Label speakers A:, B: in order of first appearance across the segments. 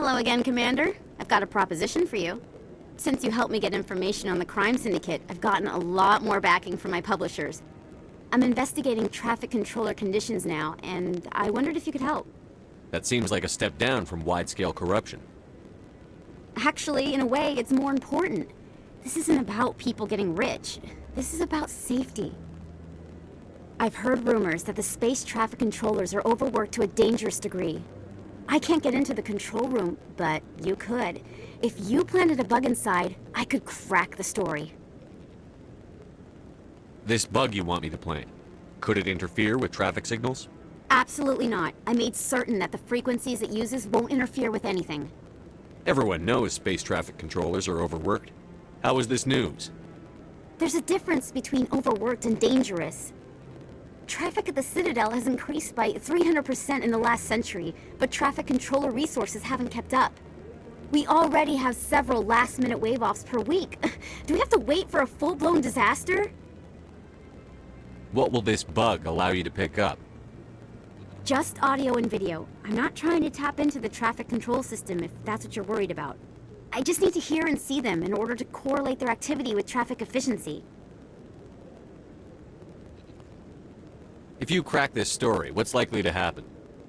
A: Hello again, Commander. I've got a proposition for you. Since you helped me get information on the crime syndicate, I've gotten a lot more backing from my publishers. I'm investigating traffic controller conditions now, and I wondered if you could help.
B: That seems like a step down from wide-scale corruption.
A: Actually, in a way, it's more important. This isn't about people getting rich. This is about safety. I've heard rumors that the space traffic controllers are overworked to a dangerous degree. I can't get into the control room, but you could. If you planted a bug inside, I could crack the story.
B: This bug you want me to plant, could it interfere with traffic signals?
A: Absolutely not. I made certain that the frequencies it uses won't interfere with anything.
B: Everyone knows space traffic controllers are overworked. How is this news?
A: There's a difference between overworked and dangerous. Traffic at the Citadel has increased by 300% in the last century, but traffic controller resources haven't kept up. We already have several last-minute wave-offs per week. Do we have to wait for a full-blown disaster?
B: What will this bug allow you to pick up?
A: Just audio and video. I'm not trying to tap into the traffic control system if that's what you're worried about. I just need to hear and see them in order to correlate their activity with traffic efficiency.
B: If you crack this story, what's likely to happen?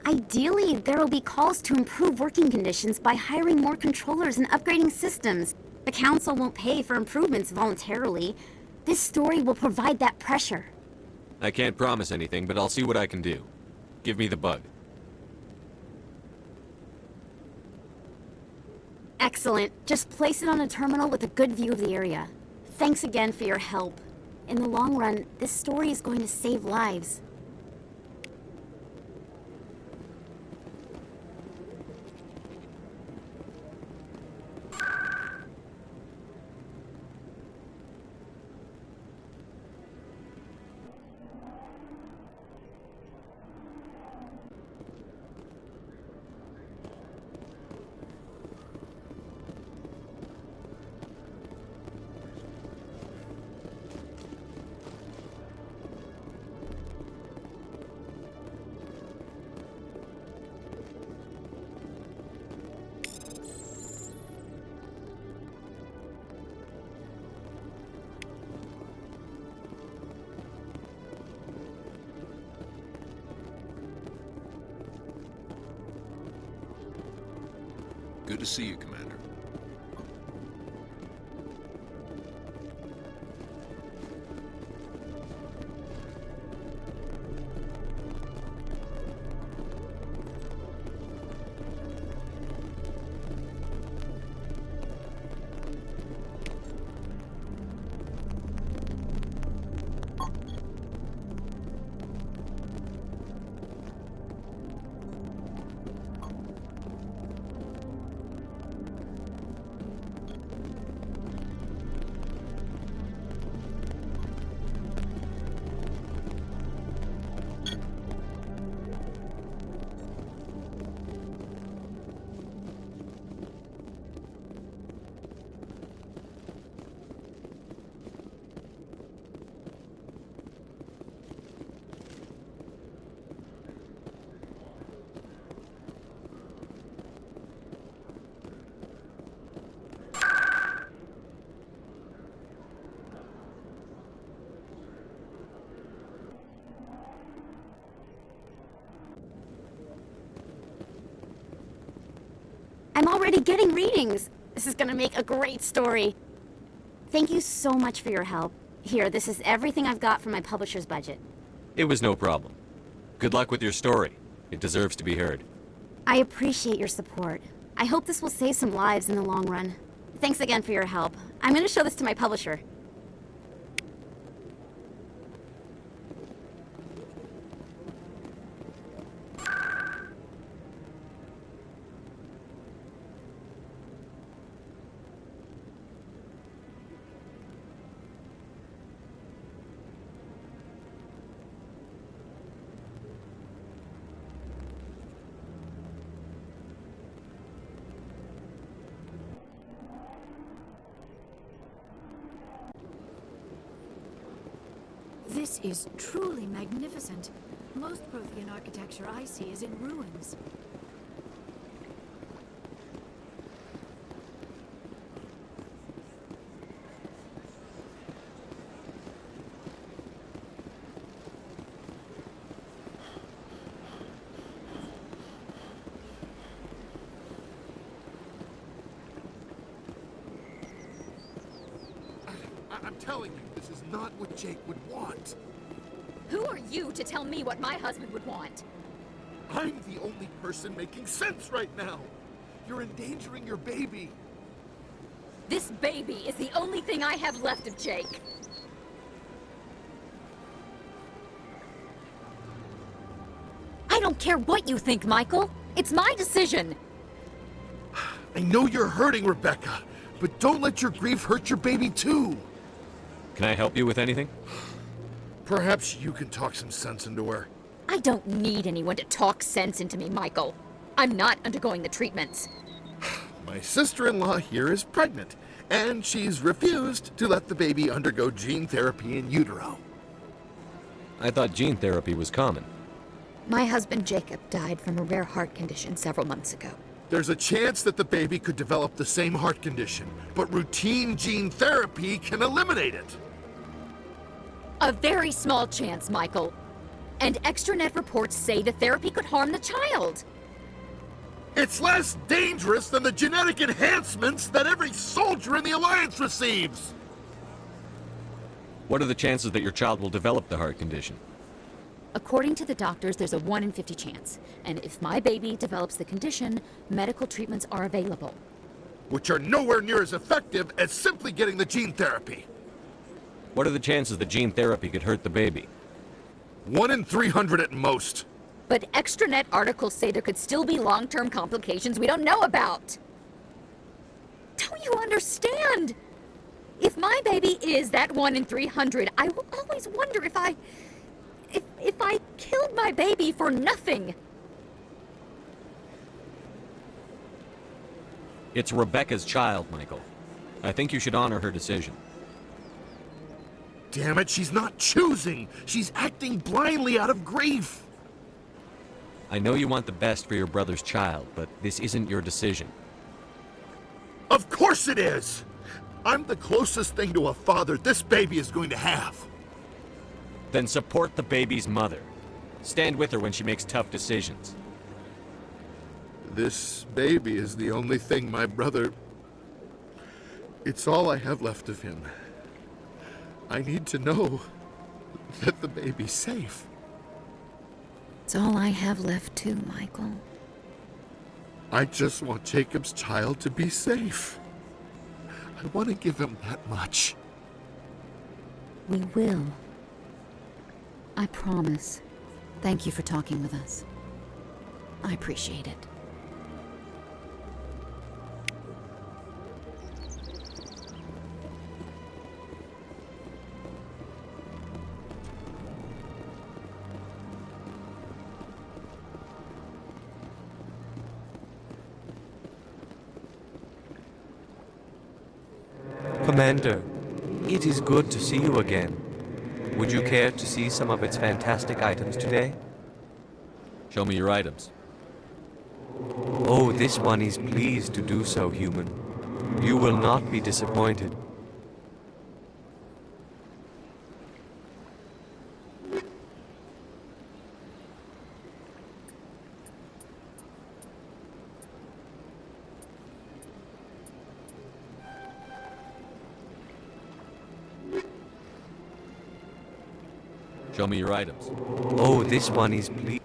A: Ideally, there will be calls to improve working conditions by hiring more controllers and upgrading systems. The Council won't pay for improvements voluntarily. This story will provide that pressure.
B: I can't promise anything, but I'll see what I can do. Give me the bug.
A: Excellent. Just place it on a terminal with a good view of the area. Thanks again for your help. In the long run, this story is going to save lives.
C: Good to see you, Commander. I'm already getting readings. This is gonna make a great story. Thank you so much for your help. Here, this is everything I've got from my publisher's budget.
B: It was no problem. Good luck with your story. It deserves to be heard.
A: I appreciate your support. I hope this will save some lives in the long run. Thanks again for your help. I'm gonna show this to my publisher.
D: This is truly magnificent. Most Prothean architecture I see is in ruins.
E: telling you, this is not what Jake would want.
D: Who are you to tell me what my husband would want?
E: I'm the only person making sense right now. You're endangering your baby.
D: This baby is the only thing I have left of Jake. I don't care what you think, Michael. It's my decision.
E: I know you're hurting, Rebecca, but don't let your grief hurt your baby too.
B: Can I help you with anything?
E: Perhaps you can talk some sense into her.
D: I don't need anyone to talk sense into me, Michael. I'm not undergoing the treatments.
E: My sister-in-law here is pregnant, and she's refused to let the baby undergo gene therapy in utero.
B: I thought gene therapy was common.
D: My husband Jacob died from a rare heart condition several months ago.
E: There's a chance that the baby could develop the same heart condition, but routine gene therapy can eliminate it.
D: A very small chance, Michael. And extranet reports say the therapy could harm the child.
E: It's less dangerous than the genetic enhancements that every soldier in the Alliance receives.
B: What are the chances that your child will develop the heart condition?
D: According to the doctors, there's a 1 in 50 chance. And if my baby develops the condition, medical treatments are available.
E: Which are nowhere near as effective as simply getting the gene therapy.
B: What are the chances that gene therapy could hurt the baby?
E: 1 in 300 at most.
D: But extranet articles say there could still be long-term complications we don't know about. Don't you understand? If my baby is that 1 in 300, I will always wonder if I killed my baby for nothing.
B: It's Rebecca's child, Michael. I think you should honor her decision.
E: Damn it, she's not choosing. She's acting blindly out of grief.
B: I know you want the best for your brother's child, but this isn't your decision.
E: Of course it is! I'm the closest thing to a father this baby is going to have.
B: Then support the baby's mother. Stand with her when she makes tough decisions.
E: This baby is the only thing my brother... It's all I have left of him. I need to know that the baby's safe.
D: It's all I have left too, Michael.
E: I just want Jacob's child to be safe. I want to give him that much.
D: We will. I promise. Thank you for talking with us. I appreciate it.
F: Commander, it is good to see you again. Would you care to see some of its fantastic items today?
B: Show me your items.
F: Oh, this one is pleased to do so, human. You will not be disappointed.
B: Show me your items.
F: Oh, this one is pleased.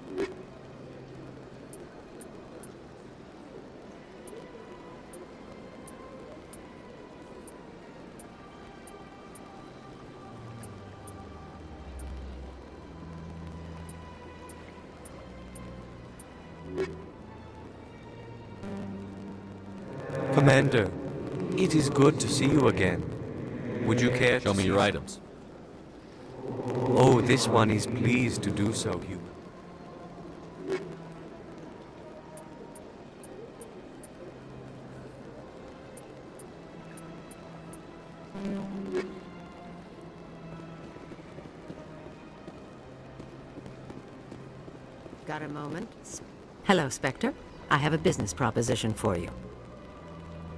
F: Commander, it is good to see you again. Would you care to
B: Show me your
F: see-
B: items.
F: Oh, this one is pleased to do so, human.
G: Got a moment? Hello, Spectre. I have a business proposition for you.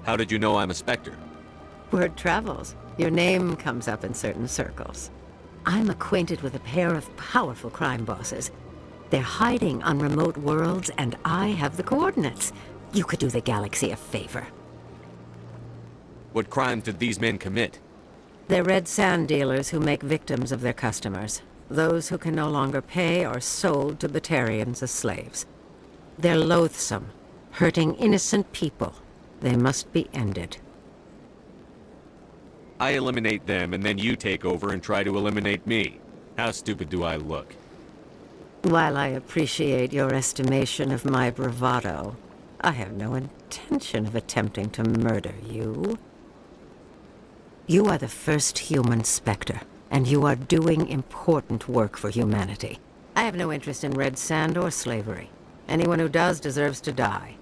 B: How did you know I'm a Spectre?
G: Word travels. Your name comes up in certain circles. I'm acquainted with a pair of powerful crime bosses. They're hiding on remote worlds, and I have the coordinates. You could do the galaxy a favor.
B: What crimes did these men commit?
G: They're red sand dealers who make victims of their customers. Those who can no longer pay are sold to Batarians as slaves. They're loathsome, hurting innocent people. They must be ended.
B: I eliminate them, and then you take over and try to eliminate me. How stupid do I look?
G: While I appreciate your estimation of my bravado, I have no intention of attempting to murder you. You are the first human Spectre, and you are doing important work for humanity. I have no interest in red sand or slavery. Anyone who does deserves to die.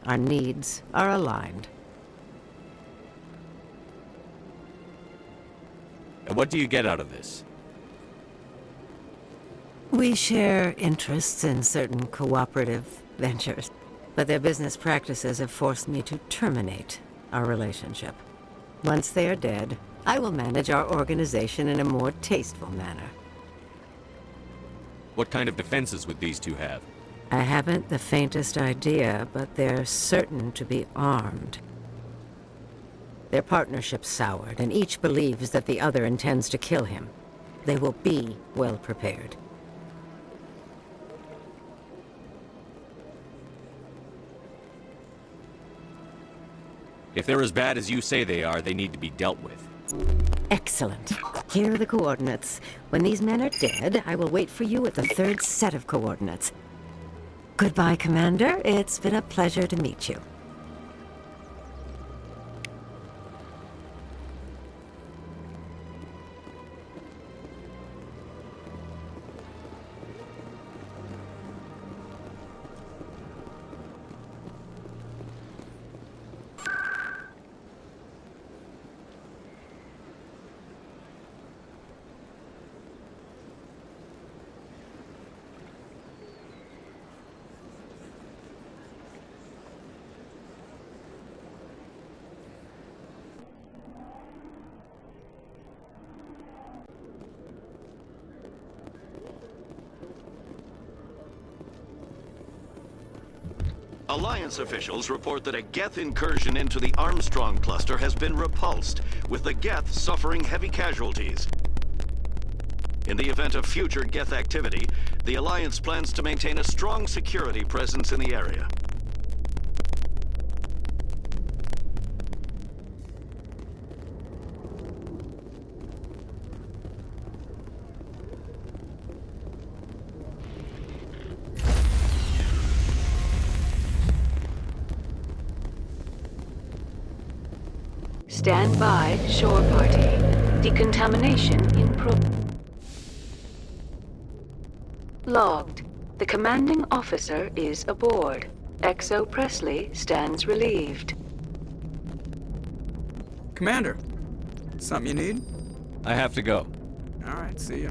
G: Our needs are aligned.
B: And what do you get out of this?
G: We share interests in certain cooperative ventures, but their business practices have forced me to terminate our relationship. Once they are dead, I will manage our organization in a more tasteful manner.
B: What kind of defenses would these two have?
G: I haven't the faintest idea, but they're certain to be armed. Their partnership's soured, and each believes that the other intends to kill him. They will be well prepared.
B: If they're as bad as you say they are, they need to be dealt with.
G: Excellent. Here are the coordinates. When these men are dead, I will wait for you at the third set of coordinates. Goodbye, Commander. It's been a pleasure to meet you.
H: Alliance officials report that a Geth incursion into the Armstrong cluster has been repulsed, with the Geth suffering heavy casualties. In the event of future Geth activity, the Alliance plans to maintain a strong security presence in the area.
I: Stand by, shore party. Decontamination in Logged. The commanding officer is aboard. XO Presley stands relieved.
J: Commander, something you need?
B: I have to go.
J: All right, see ya.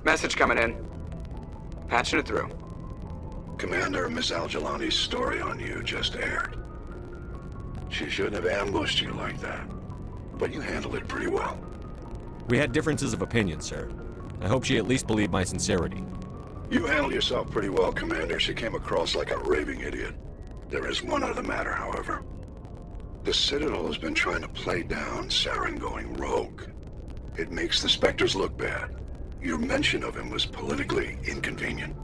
J: Message coming in. Patching it through.
K: Commander, Miss Al-Jalani's story on you just aired. She shouldn't have ambushed you like that, but you handled it pretty well.
B: We had differences of opinion, sir. I hope she at least believed my sincerity.
K: You handled yourself pretty well, Commander. She came across like a raving idiot. There is one other matter, however. The Citadel has been trying to play down Saren going rogue. It makes the Spectres look bad. Your mention of him was politically inconvenient.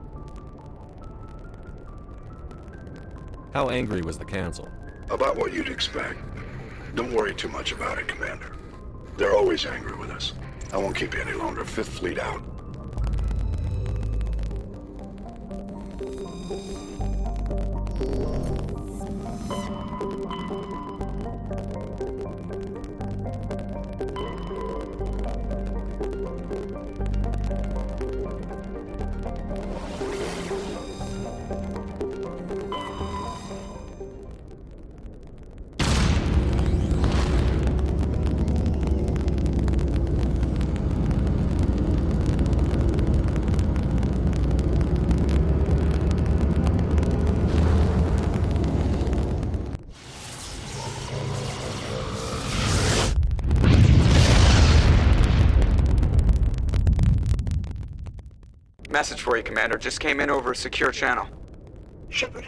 B: How angry was the Council?
K: About what you'd expect. Don't worry too much about it, Commander. They're always angry with us. I won't keep you any longer. Fifth Fleet out.
J: Message for you, Commander. Just came in over a secure channel.
L: Shepard,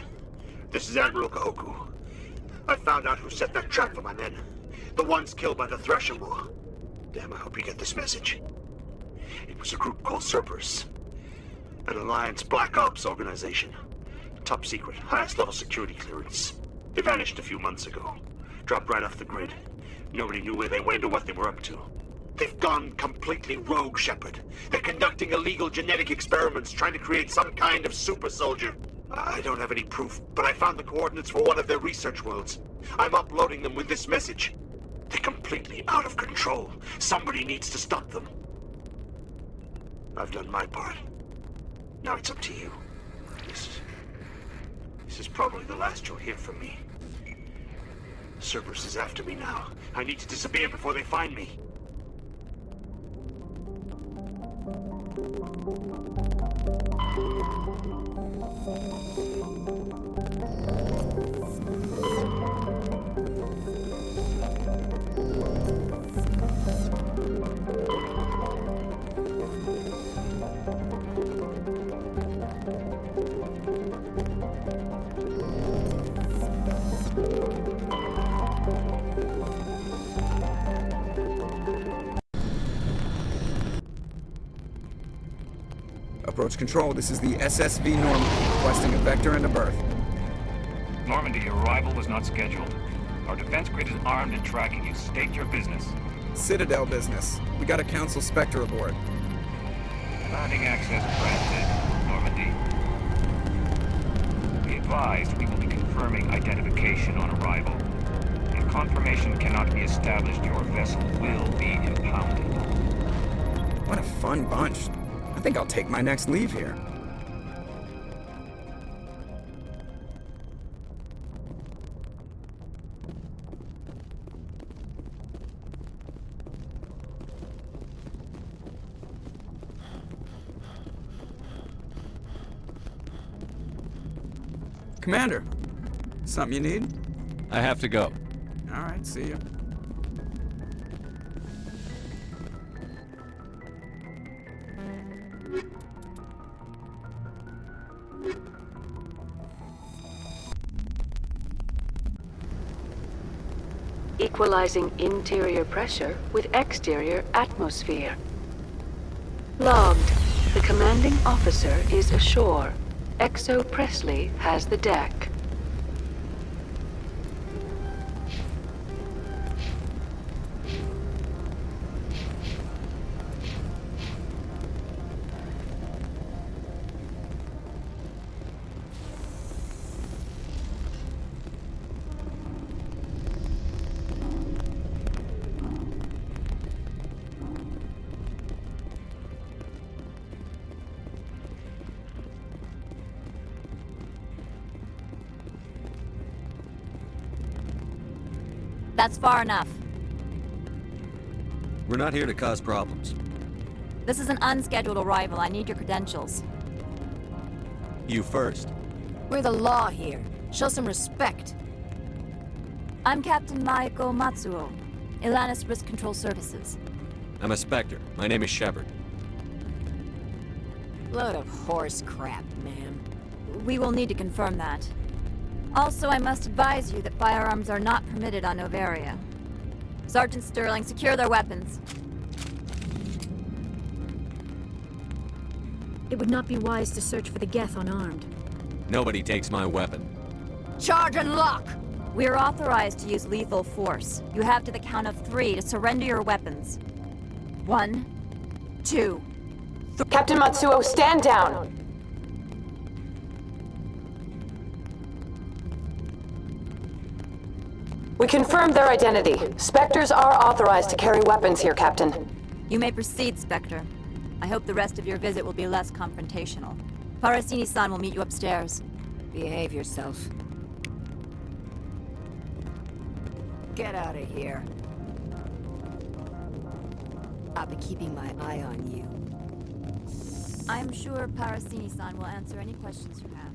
L: this is Admiral Kahoku. I found out who set that trap for my men. The ones killed by the Thresher War. Damn, I hope you get this message. It was a group called Cerberus. An Alliance Black Ops organization. Top secret, highest level security clearance. They vanished a few months ago. Dropped right off the grid. Nobody knew where they went or what they were up to. They've gone completely rogue, Shepard. They're conducting illegal genetic experiments, trying to create some kind of super soldier. I don't have any proof, but I found the coordinates for one of their research worlds. I'm uploading them with this message. They're completely out of control. Somebody needs to stop them. I've done my part. Now it's up to you. This is probably the last you'll hear from me. Cerberus is after me now. I need to disappear before they find me.
J: Approach control, this is the SSV Normandy, requesting a vector and a berth.
M: Normandy, your arrival was not scheduled. Our defense grid is armed and tracking you. State your business.
J: Citadel business. We got a Council Spectre aboard.
M: Landing access granted, Normandy. Be advised, we will be confirming identification on arrival. If confirmation cannot be established, your vessel will be impounded.
J: What a fun bunch. I think I'll take my next leave here. Commander, something you need?
B: I have to go.
J: All right, see ya.
I: Equalizing interior pressure with exterior atmosphere. Logged. The commanding officer is ashore. Exo Presley has the deck.
D: That's far enough.
B: We're not here to cause problems.
D: This is an unscheduled arrival. I need your credentials.
B: You first.
C: We're the law here. Show some respect.
D: I'm Captain Maiko Matsuo, Ilanis Risk Control Services.
B: I'm a Spectre. My name is Shepard.
C: Load of horse crap, ma'am.
D: We will need to confirm that. Also, I must advise you that firearms are not permitted on Novaria. Sergeant Sterling, secure their weapons.
C: It would not be wise to search for the Geth unarmed.
B: Nobody takes my weapon.
C: Charge and lock!
D: We are authorized to use lethal force. You have to the count of 3 to surrender your weapons. 1, 2, 3.
I: Captain Matsuo, stand down! We confirmed their identity. Spectres are authorized to carry weapons here, Captain.
D: You may proceed, Spectre. I hope the rest of your visit will be less confrontational. Parasini-san will meet you upstairs.
C: Behave yourself. Get out of here. I'll be keeping my eye on you.
D: I'm sure Parasini-san will answer any questions you have.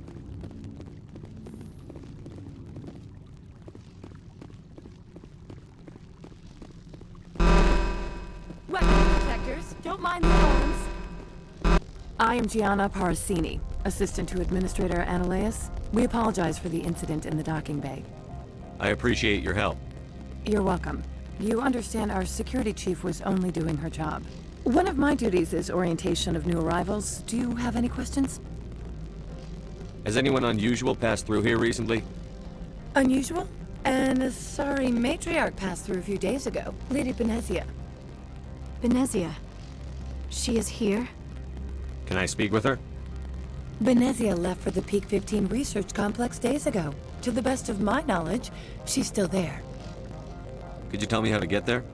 C: Weapon protectors, don't mind the alarms.
N: I am Gianna Parasini, assistant to Administrator Ananias. We apologize for the incident in the docking bay.
B: I appreciate your help.
N: You're welcome. You understand our security chief was only doing her job. One of my duties is orientation of new arrivals. Do you have any questions?
B: Has anyone unusual passed through here recently?
N: Unusual? And a sorry matriarch passed through a few days ago. Lady Benezia.
C: Benezia. She is here?
B: Can I speak with her?
N: Benezia left for the Peak 15 research complex days ago. To the best of my knowledge, she's still there.
B: Could you tell me how to get there?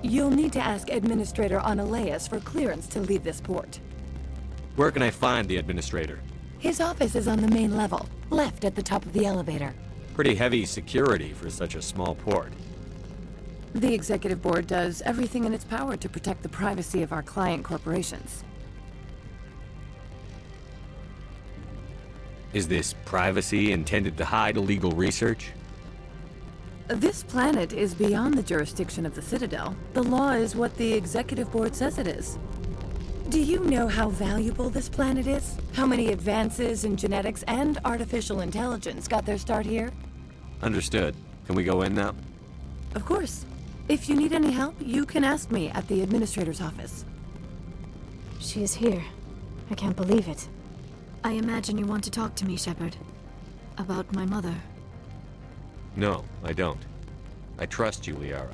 N: You'll need to ask Administrator Ananias for clearance to leave this port.
B: Where can I find the administrator?
N: His office is on the main level, left at the top of the elevator.
B: Pretty heavy security for such a small port.
N: The Executive Board does everything in its power to protect the privacy of our client corporations.
B: Is this privacy intended to hide illegal research?
N: This planet is beyond the jurisdiction of the Citadel. The law is what the Executive Board says it is. Do you know how valuable this planet is? How many advances in genetics and artificial intelligence got their start here?
B: Understood. Can we go in now?
N: Of course. If you need any help, you can ask me at the Administrator's office.
C: She is here. I can't believe it. I imagine you want to talk to me, Shepard. About my mother.
B: No, I don't. I trust you, Liara.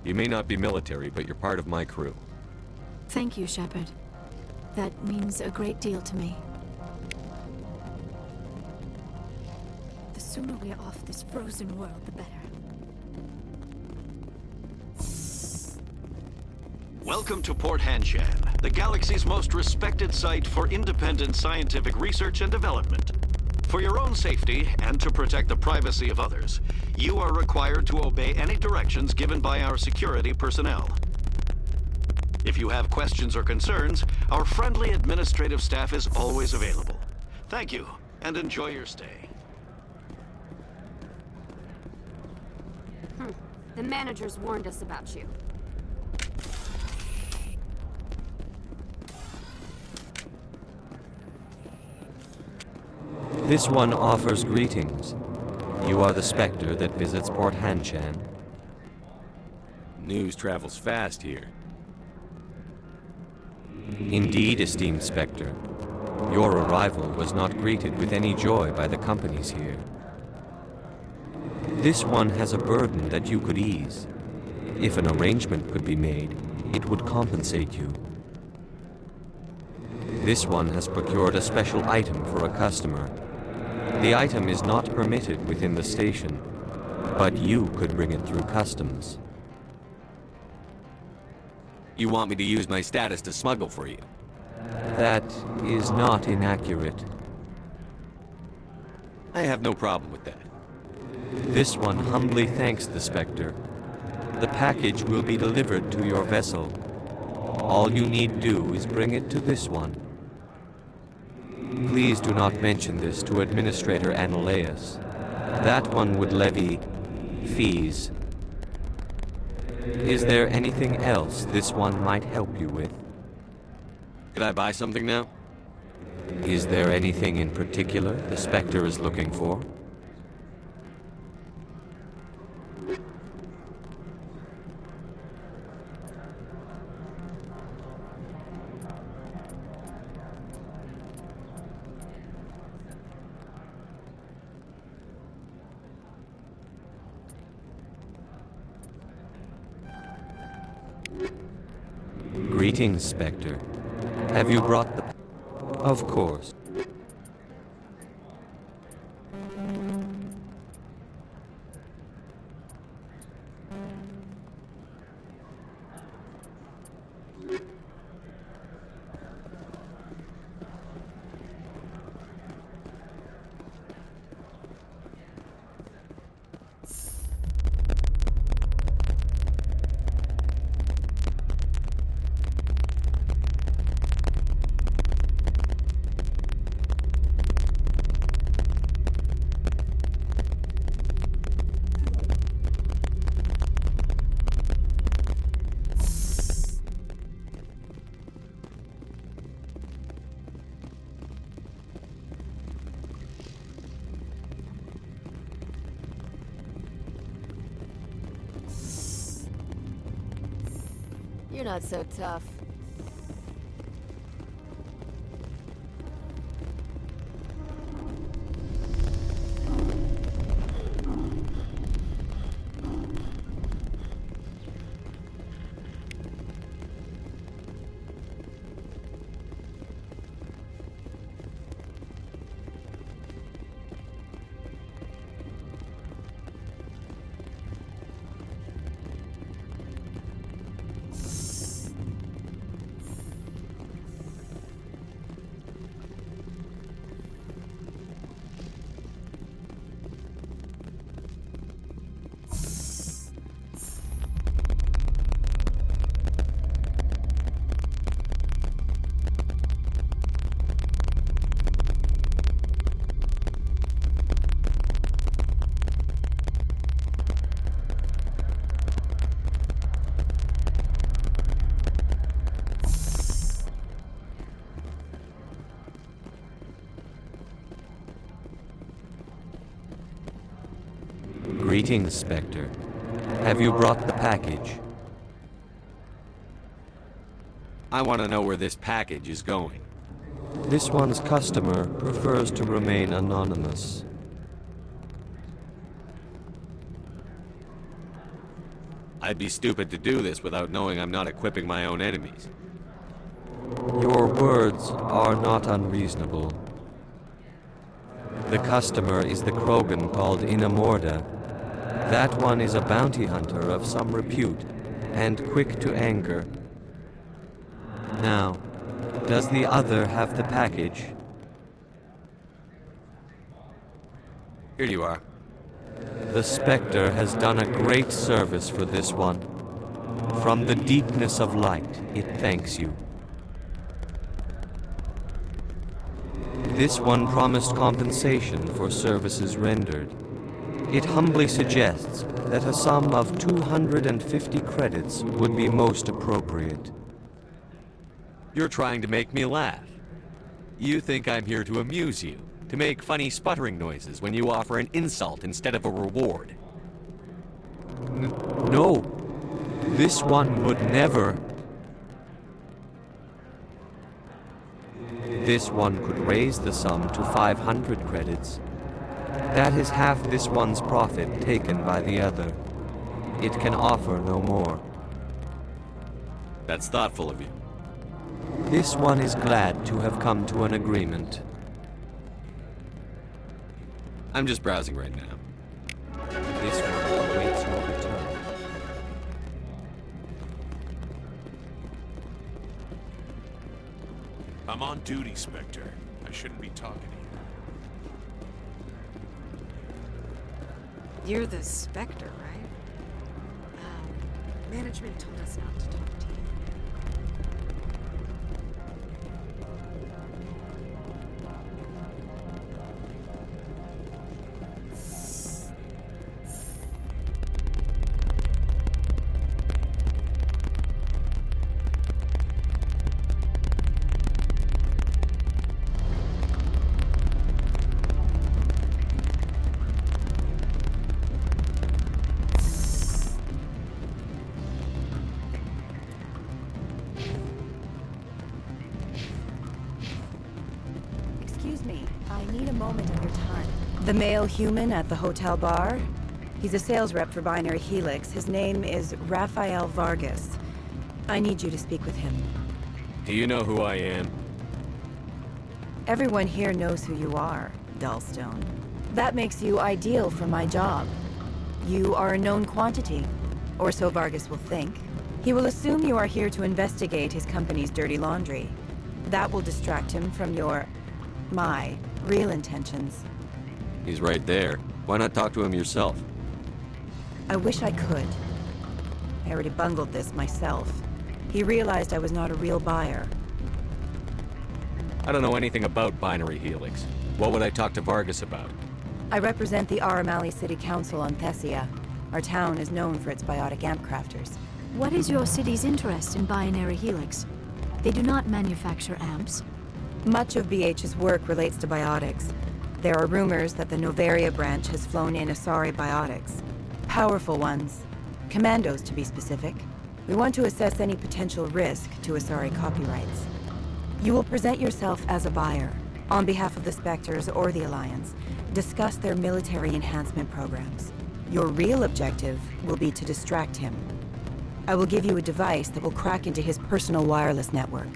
B: You may not be military, but you're part of my crew.
C: Thank you, Shepard. That means a great deal to me. The sooner we are off this frozen world, the better.
H: Welcome to Port Hanshan, the galaxy's most respected site for independent scientific research and development. For your own safety and to protect the privacy of others, you are required to obey any directions given by our security personnel. If you have questions or concerns, our friendly administrative staff is always available. Thank you, and enjoy your stay.
A: The managers warned us about you.
F: This one offers greetings. You are the Spectre that visits Port Hanshan.
B: News travels fast here.
F: Indeed, esteemed Spectre. Your arrival was not greeted with any joy by the companies here. This one has a burden that you could ease. If an arrangement could be made, it would compensate you. This one has procured a special item for a customer. The item is not permitted within the station, but you could bring it through customs.
B: You want me to use my status to smuggle for you?
F: That is not inaccurate.
B: I have no problem with that.
F: This one humbly thanks the Spectre. The package will be delivered to your vessel. All you need do is bring it to this one. Please do not mention this to Administrator Ananias. That one would levy fees. Is there anything else this one might help you with?
B: Could I buy something now?
F: Is there anything in particular the Spectre is looking for? Greetings, Spectre. Have you brought the... Of course.
G: You're not so tough.
F: Greetings, Spectre. Have you brought the package?
B: I want to know where this package is going.
F: This one's customer prefers to remain anonymous.
B: I'd be stupid to do this without knowing I'm not equipping my own enemies.
F: Your words are not unreasonable. The customer is the Krogan called Inamorda. That one is a bounty hunter of some repute, and quick to anger. Now, does the other have the package?
B: Here you are.
F: The Spectre has done a great service for this one. From the deepness of light, it thanks you. This one promised compensation for services rendered. It humbly suggests that a sum of 250 credits would be most appropriate.
B: You're trying to make me laugh. You think I'm here to amuse you, to make funny sputtering noises when you offer an insult instead of a reward.
F: No, this one would never. This one could raise the sum to 500 credits. That is half this one's profit taken by the other. It can offer no more.
B: That's thoughtful of you.
F: This one is glad to have come to an agreement.
B: I'm just browsing right now.
F: This one awaits your return.
O: I'm on duty, Spectre. I shouldn't be talking to you.
P: You're the Spectre, right? Management told us not to talk to you.
Q: The male human at the hotel bar? He's a sales rep for Binary Helix. His name is Rafael Vargas. I need you to speak with him.
B: Do you know who I am?
Q: Everyone here knows who you are, Dullstone. That makes you ideal for my job. You are a known quantity, or so Vargas will think. He will assume you are here to investigate his company's dirty laundry. That will distract him from my real intentions.
B: He's right there. Why not talk to him yourself?
Q: I wish I could. I already bungled this myself. He realized I was not a real buyer.
B: I don't know anything about Binary Helix. What would I talk to Vargas about?
Q: I represent the Aramali City Council on Thessia. Our town is known for its biotic amp crafters.
R: What is your city's interest in Binary Helix? They do not manufacture amps.
Q: Much of BH's work relates to biotics. There are rumors that the Novaria branch has flown in Asari biotics. Powerful ones. Commandos, to be specific. We want to assess any potential risk to Asari copyrights. You will present yourself as a buyer, on behalf of the Spectres or the Alliance, discuss their military enhancement programs. Your real objective will be to distract him. I will give you a device that will crack into his personal wireless network.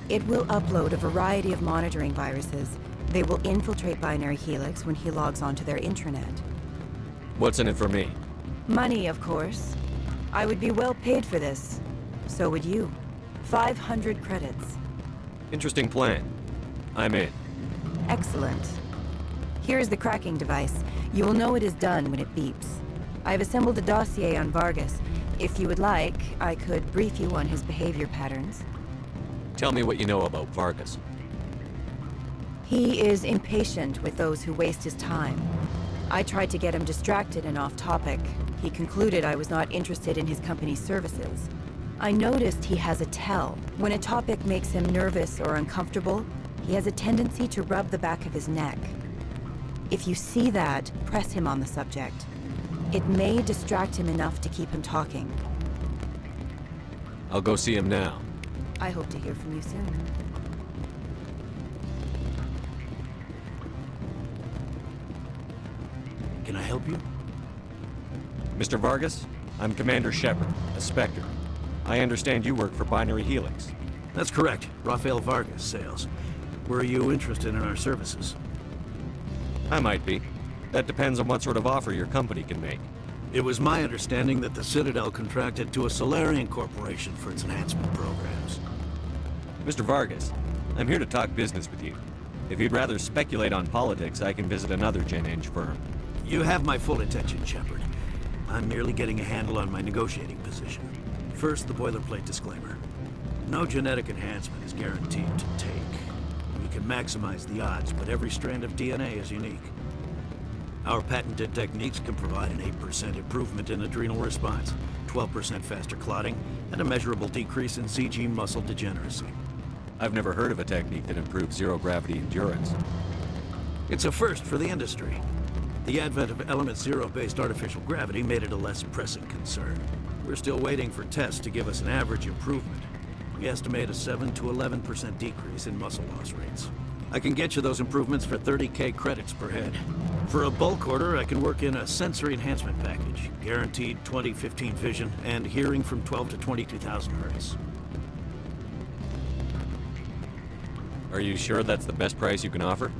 Q: It will upload a variety of monitoring viruses. They will infiltrate Binary Helix when he logs onto their intranet.
B: What's in it for me?
Q: Money, of course. I would be well paid for this. So would you. 500 credits.
B: Interesting plan. I'm in.
Q: Excellent. Here's the cracking device. You will know it is done when it beeps. I've assembled a dossier on Vargas. If you would like, I could brief you on his behavior patterns.
B: Tell me what you know about Vargas.
Q: He is impatient with those who waste his time. I tried to get him distracted and off topic. He concluded I was not interested in his company's services. I noticed he has a tell. When a topic makes him nervous or uncomfortable, he has a tendency to rub the back of his neck. If you see that, press him on the subject. It may distract him enough to keep him talking.
B: I'll go see him now.
Q: I hope to hear from you soon.
L: Can I help you?
B: Mr. Vargas, I'm Commander Shepard, a Spectre. I understand you work for Binary Helix.
L: That's correct. Rafael Vargas, sales. Were you interested in our services?
B: I might be. That depends on what sort of offer your company can make.
L: It was my understanding that the Citadel contracted to a Solarian corporation for its enhancement programs.
B: Mr. Vargas, I'm here to talk business with you. If you'd rather speculate on politics, I can visit another Gen-Eng firm.
L: You have my full attention, Shepard. I'm merely getting a handle on my negotiating position. First, the boilerplate disclaimer. No genetic enhancement is guaranteed to take. We can maximize the odds, but every strand of DNA is unique. Our patented techniques can provide an 8% improvement in adrenal response, 12% faster clotting, and a measurable decrease in CG muscle degeneracy.
B: I've never heard of a technique that improves zero-gravity endurance.
L: It's a first for the industry. The advent of element zero-based artificial gravity made it a less pressing concern. We're still waiting for tests to give us an average improvement. We estimate a 7 to 11% decrease in muscle loss rates. I can get you those improvements for 30K credits per head. For a bulk order, I can work in a sensory enhancement package, guaranteed 20/15 vision, and hearing from 12 to 22,000 hertz.
B: Are you sure that's the best price you can offer?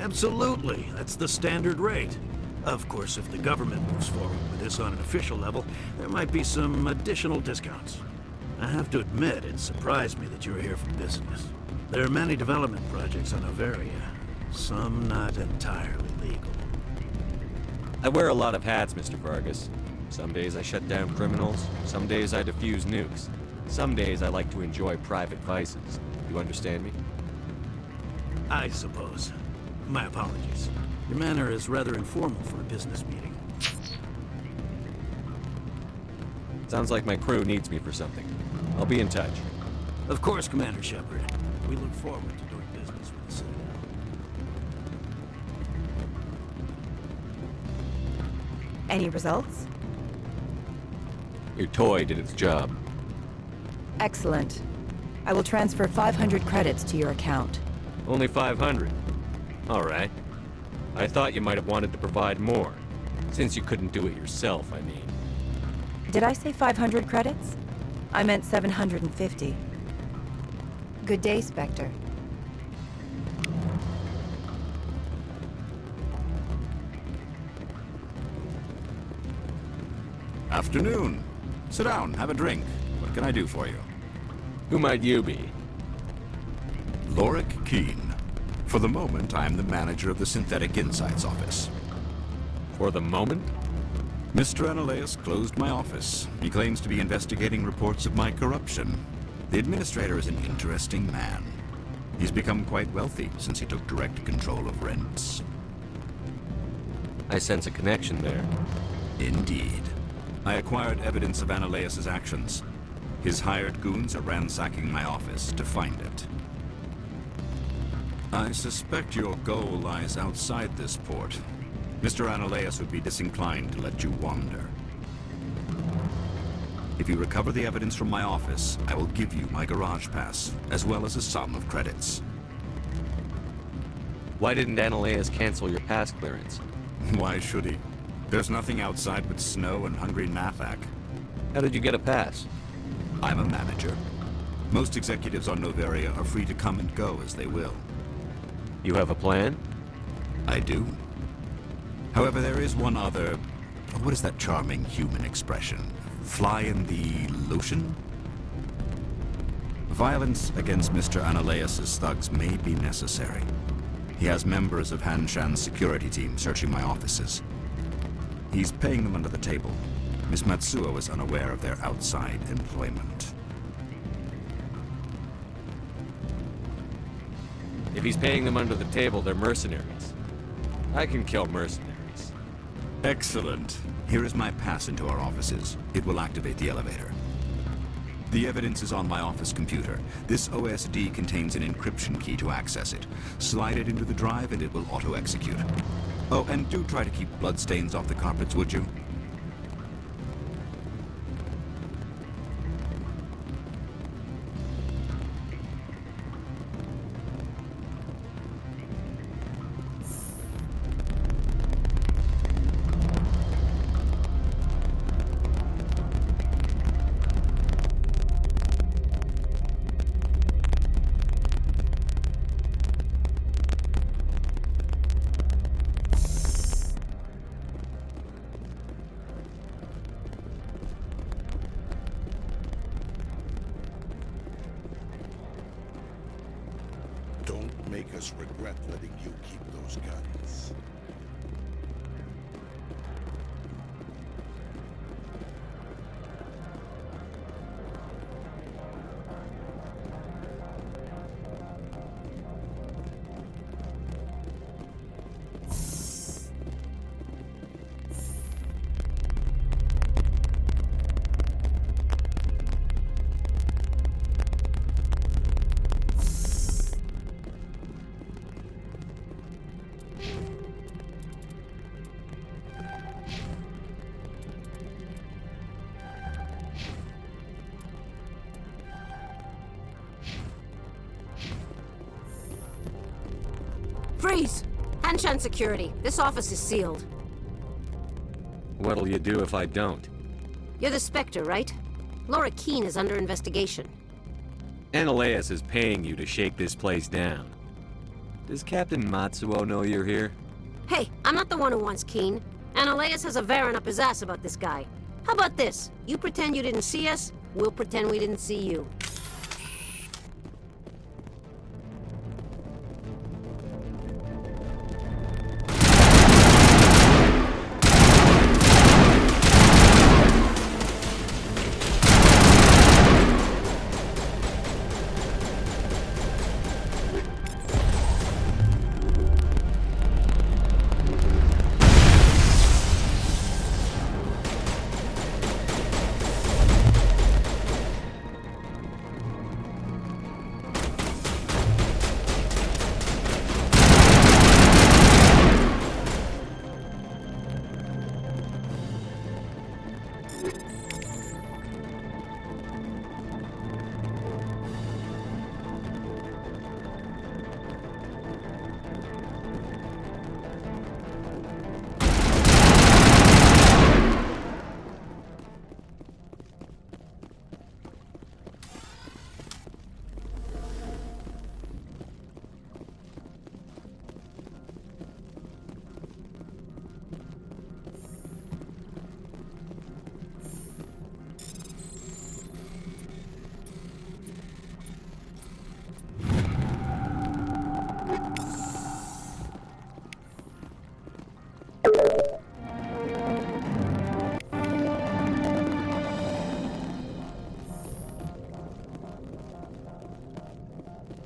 L: Absolutely. That's the standard rate. Of course, if the government moves forward with this on an official level, there might be some additional discounts. I have to admit, it surprised me that you were here for business. There are many development projects on Overia, some not entirely legal.
B: I wear a lot of hats, Mr. Vargas. Some days I shut down criminals, some days I defuse nukes. Some days I like to enjoy private vices. You understand me?
L: I suppose. My apologies. Your manner is rather informal for a business meeting.
B: Sounds like my crew needs me for something. I'll be in touch.
L: Of course, Commander Shepard. We look forward to doing business with the Citadel.
Q: Any results?
B: Your toy did its job.
Q: Excellent. I will transfer 500 credits to your account.
B: Only 500. All right. I thought you might have wanted to provide more. Since you couldn't do it yourself, I mean.
Q: Did I say 500 credits? I meant 750. Good day, Spectre.
S: Afternoon. Sit down, have a drink. What can I do for you?
B: Who might you be?
S: Lorik Keene. For the moment, I am the manager of the Synthetic Insights office.
B: For the moment?
S: Mr. Analeus closed my office. He claims to be investigating reports of my corruption. The administrator is an interesting man. He's become quite wealthy since he took direct control of rents.
B: I sense a connection there.
S: Indeed. I acquired evidence of Analeus's actions. His hired goons are ransacking my office to find it. I suspect your goal lies outside this port. Mr. Analeus would be disinclined to let you wander. If you recover the evidence from my office, I will give you my garage pass, as well as a sum of credits.
B: Why didn't Analeus cancel your pass clearance?
S: Why should he? There's nothing outside but snow and hungry Nathak.
B: How did you get a pass?
S: I'm a manager. Most executives on Noveria are free to come and go as they will.
B: You have a plan?
S: I do. However, there is one other... What is that charming human expression? Fly in the lotion? Violence against Mr. Analeus' thugs may be necessary. He has members of Hanshan's security team searching my offices. He's paying them under the table. Miss Matsuo is unaware of their outside employment.
B: If he's paying them under the table, they're mercenaries. I can kill mercenaries.
S: Excellent. Here is my pass into our offices. It will activate the elevator. The evidence is on my office computer. This OSD contains an encryption key to access it. Slide it into the drive and it will auto-execute. Oh, and do try to keep bloodstains off the carpets, would you?
K: Don't make us regret letting you keep those guns.
C: Freeze! Hanshan security. This office is sealed.
B: What'll you do if I don't?
C: You're the Spectre, right? Laura Keene is under investigation.
B: Analeus is paying you to shake this place down. Does Captain Matsuo know you're here?
C: Hey, I'm not the one who wants Keene. Analeus has a Varen up his ass about this guy. How about this? You pretend you didn't see us, we'll pretend we didn't see you.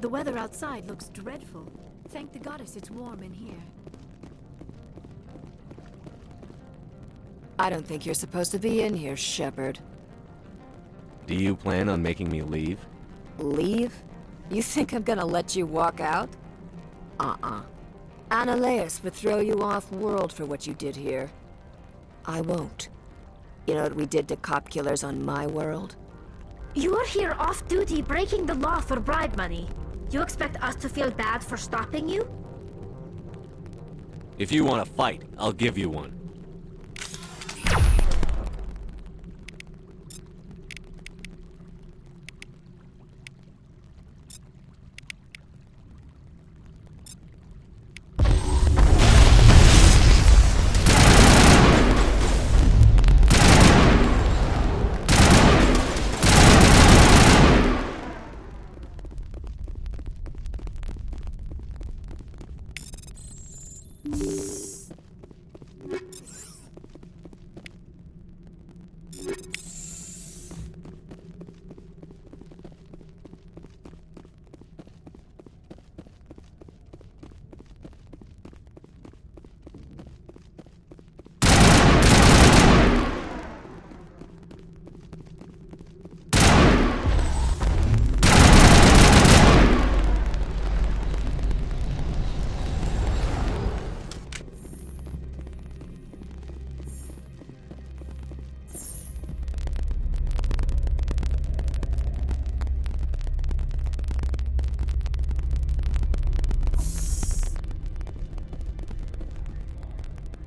R: The weather outside looks dreadful. Thank the goddess it's warm in here.
T: I don't think you're supposed to be in here, Shepard.
B: Do you plan on making me leave?
T: Leave? You think I'm gonna let you walk out? Analeus would throw you off-world for what you did here. I won't. You know what we did to cop killers on my world?
C: You're here off-duty breaking the law for bribe money. You expect us to feel bad for stopping you?
B: If you want to fight, I'll give you one.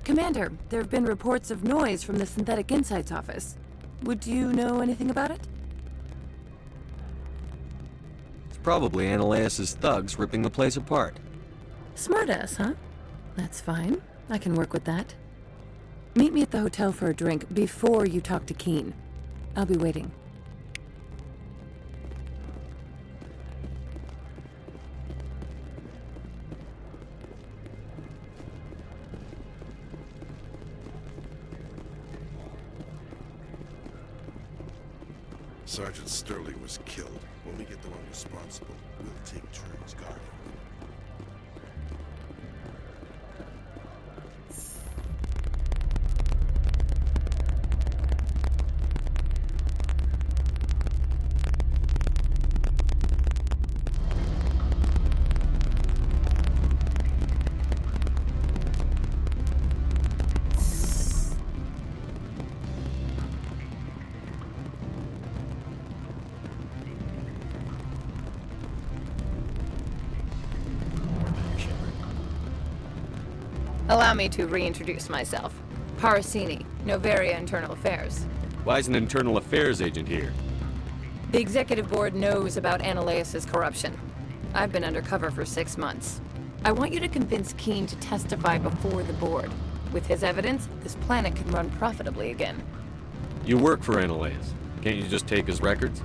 N: Commander, there have been reports of noise from the Synthetic Insights office. Would you know anything about it?
B: It's probably Ananias' thugs ripping the place apart.
N: Smartass, huh? That's fine. I can work with that. Meet me at the hotel for a drink before you talk to Keen. I'll be waiting.
K: Sergeant Sterling was killed. When we get the one responsible, we'll take turns guarding.
Q: Allow me to reintroduce myself. Parasini, Novaria Internal Affairs.
B: Why is an internal affairs agent here?
Q: The executive board knows about Ananias' corruption. I've been undercover for 6 months. I want you to convince Keen to testify before the board. With his evidence, this planet can run profitably again.
B: You work for Ananias. Can't you just take his records?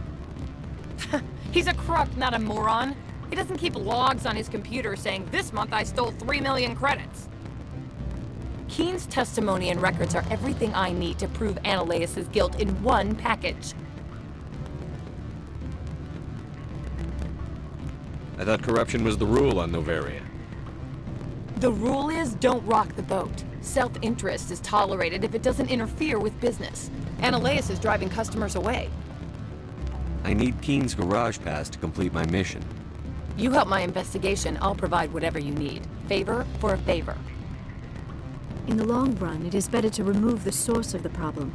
Q: He's a crook, not a moron. He doesn't keep logs on his computer saying, "This month I stole 3 million credits." Keen's testimony and records are everything I need to prove Ananias' guilt in one package.
B: I thought corruption was the rule on Novaria.
Q: The rule is, don't rock the boat. Self-interest is tolerated if it doesn't interfere with business. Ananias is driving customers away.
B: I need Keen's garage pass to complete my mission.
Q: You help my investigation, I'll provide whatever you need. Favor for a favor.
R: In the long run, it is better to remove the source of the problem.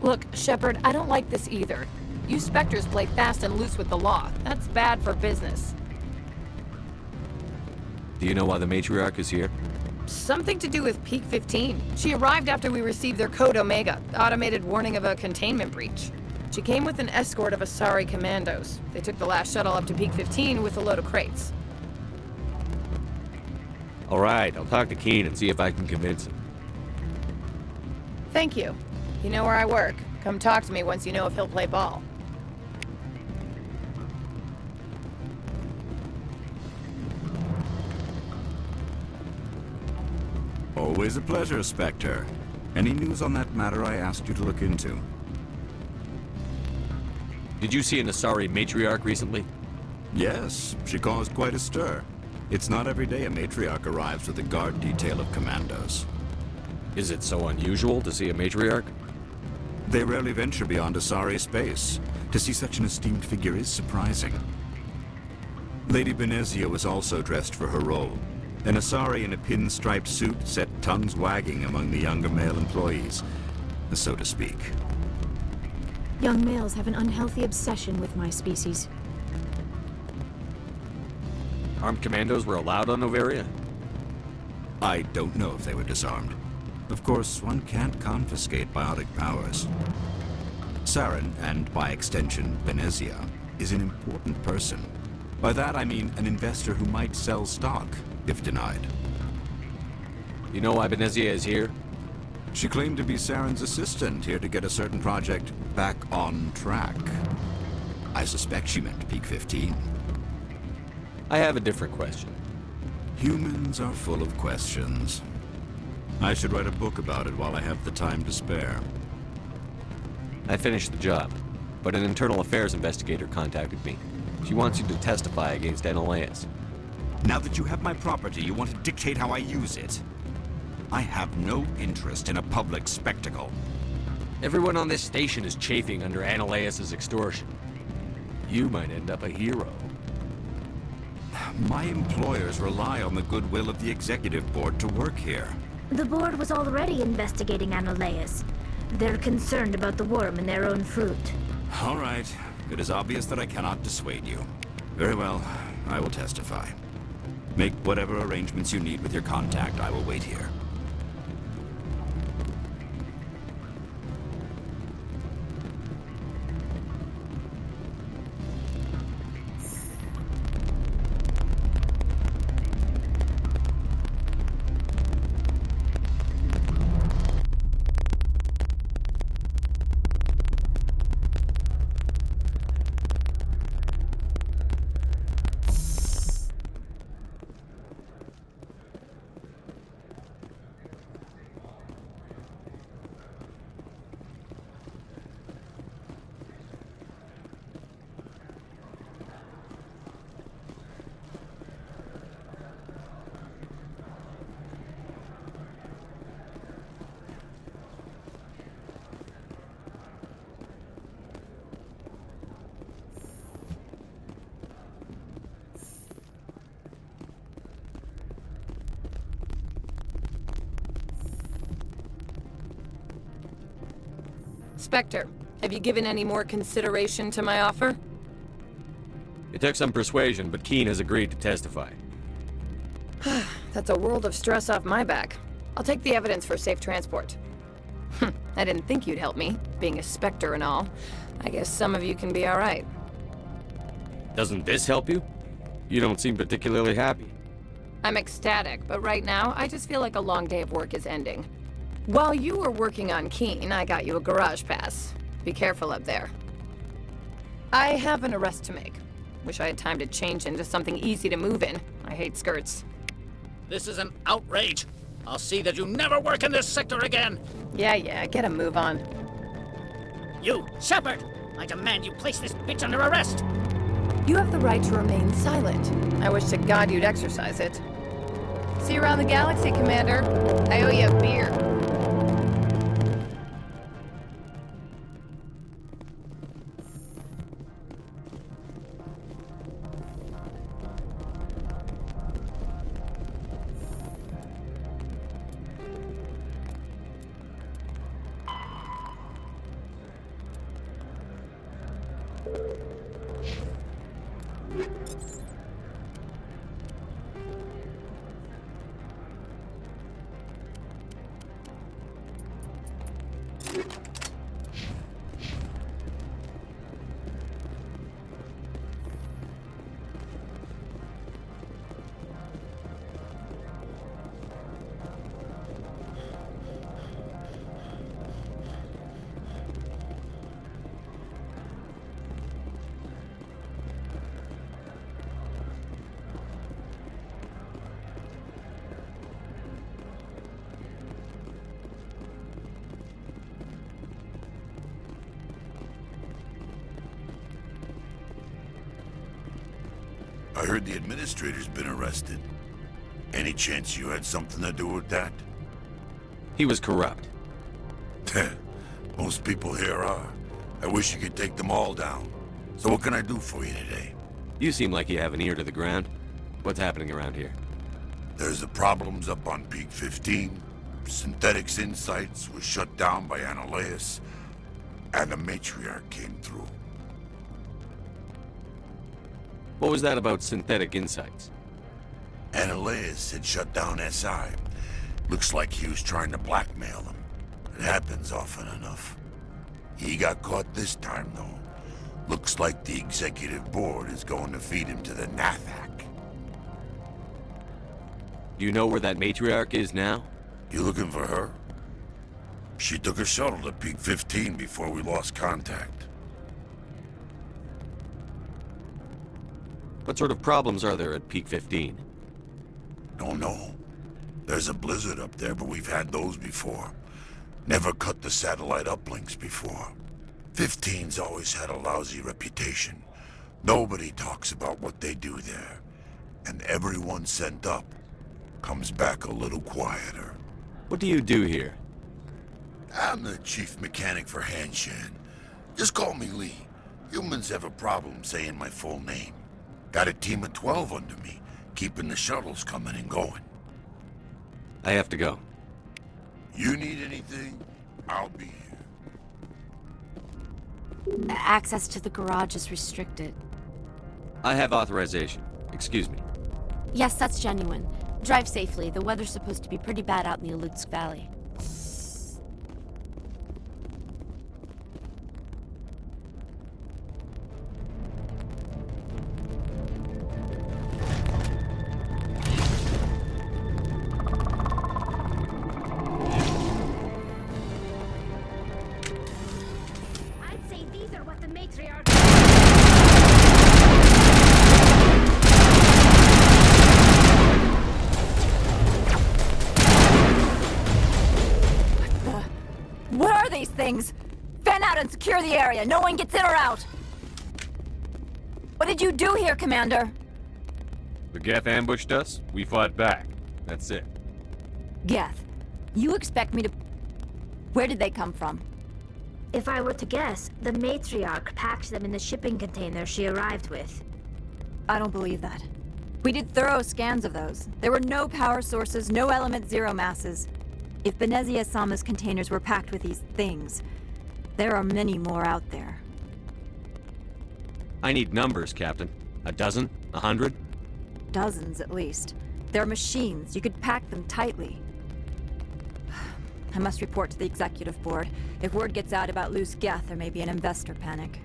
Q: Look, Shepard, I don't like this either. You Spectres play fast and loose with the law. That's bad for business.
B: Do you know why the matriarch is here?
Q: Something to do with Peak 15. She arrived after we received their Code Omega, automated warning of a containment breach. She came with an escort of Asari commandos. They took the last shuttle up to Peak 15 with a load of crates.
B: All right, I'll talk to Keen and see if I can convince him.
Q: Thank you. You know where I work. Come talk to me once you know if he'll play ball.
S: Always a pleasure, Spectre. Any news on that matter I asked you to look into?
B: Did you see an Asari matriarch recently?
S: Yes, she caused quite a stir. It's not every day a matriarch arrives with a guard detail of commandos.
B: Is it so unusual to see a matriarch?
S: They rarely venture beyond Asari space. To see such an esteemed figure is surprising. Lady Benezia was also dressed for her role. An Asari in a pinstriped suit set tongues wagging among the younger male employees. so to speak.
R: Young males have an unhealthy obsession with my species.
B: Armed commandos were allowed on Novaria?
S: I don't know if they were disarmed. Of course, one can't confiscate biotic powers. Saren, and by extension, Venezia, is an important person. By that I mean an investor who might sell stock, if denied.
B: You know why Venezia is here?
S: She claimed to be Saren's assistant, here to get a certain project back on track. I suspect she meant Peak 15.
B: I have a different question.
S: Humans are full of questions. I should write a book about it while I have the time to spare.
B: I finished the job, but an internal affairs investigator contacted me. She wants you to testify against Analaeus.
S: Now that you have my property, you want to dictate how I use it. I have no interest in a public spectacle.
B: Everyone on this station is chafing under Analaeus' extortion. You might end up a hero.
S: My employers rely on the goodwill of the executive board to work here.
C: The board was already investigating Analaeus. They're concerned about the worm in their own fruit.
S: All right. It is obvious that I cannot dissuade you. Very well. I will testify. Make whatever arrangements you need with your contact. I will wait here.
N: Spectre, have you given any more consideration to my offer?
B: It took some persuasion, but Keen has agreed to testify.
N: That's a world of stress off my back. I'll take the evidence for safe transport. I didn't think you'd help me, being a Spectre and all. I guess some of you can be alright.
B: Doesn't this help you? You don't seem particularly happy.
N: I'm ecstatic, but right now, I just feel like a long day of work is ending. While you were working on Keen, I got you a garage pass. Be careful up there. I have an arrest to make. Wish I had time to change into something easy to move in. I hate skirts.
U: This is an outrage. I'll see that you never work in this sector again.
N: Yeah, get a move on.
U: You, Shepard! I demand you place this bitch under arrest!
N: You have the right to remain silent. I wish to God you'd exercise it. See you around the galaxy, Commander. I owe you a beer.
K: I heard the administrator's been arrested. Any chance you had something to do with that?
B: He was corrupt.
K: Most people here are. I wish you could take them all down. So what can I do for you today?
B: You seem like you have an ear to the ground. What's happening around here?
K: There's the problems up on Peak 15.
E: Synthetics Insights was shut down by Annaleus, and the matriarch came through.
B: What was that about Synthetic Insights?
E: Annaleus had shut down SI. Looks like he was trying to blackmail him. It happens often enough. He got caught this time, though. Looks like the executive board is going to feed him to the Nathak.
B: Do you know where that matriarch is now?
E: You looking for her? She took a shuttle to Peak 15 before we lost contact.
B: What sort of problems are there at Peak 15?
E: Don't know. There's a blizzard up there, but we've had those before. Never cut the satellite uplinks before. 15's always had a lousy reputation. Nobody talks about what they do there. And everyone sent up comes back a little quieter.
B: What do you do here?
E: I'm the chief mechanic for Hanshan. Just call me Lee. Humans have a problem saying my full name. Got a team of 12 under me, keeping the shuttles coming and going.
B: I have to go.
E: You need anything? I'll be here.
A: Access to the garage is restricted.
B: I have authorization. Excuse me.
A: Yes, that's genuine. Drive safely. The weather's supposed to be pretty bad out in the Alutsk Valley.
C: I'd say these are what the matriarch...
Q: What are these things? Fan out and secure the area. No one gets in or out. What did you do here, Commander?
B: The Geth ambushed us. We fought back. That's it.
Q: Geth, you expect me to... Where did they come from?
C: If I were to guess, the matriarch packed them in the shipping container she arrived with.
Q: I don't believe that. We did thorough scans of those. There were no power sources, no element zero masses. If Benezia Sama's containers were packed with these things, there are many more out there.
B: I need numbers, Captain. A dozen? 100?
Q: Dozens, at least. They're machines. You could pack them tightly. I must report to the executive board. If word gets out about loose Geth, there may be an investor panic.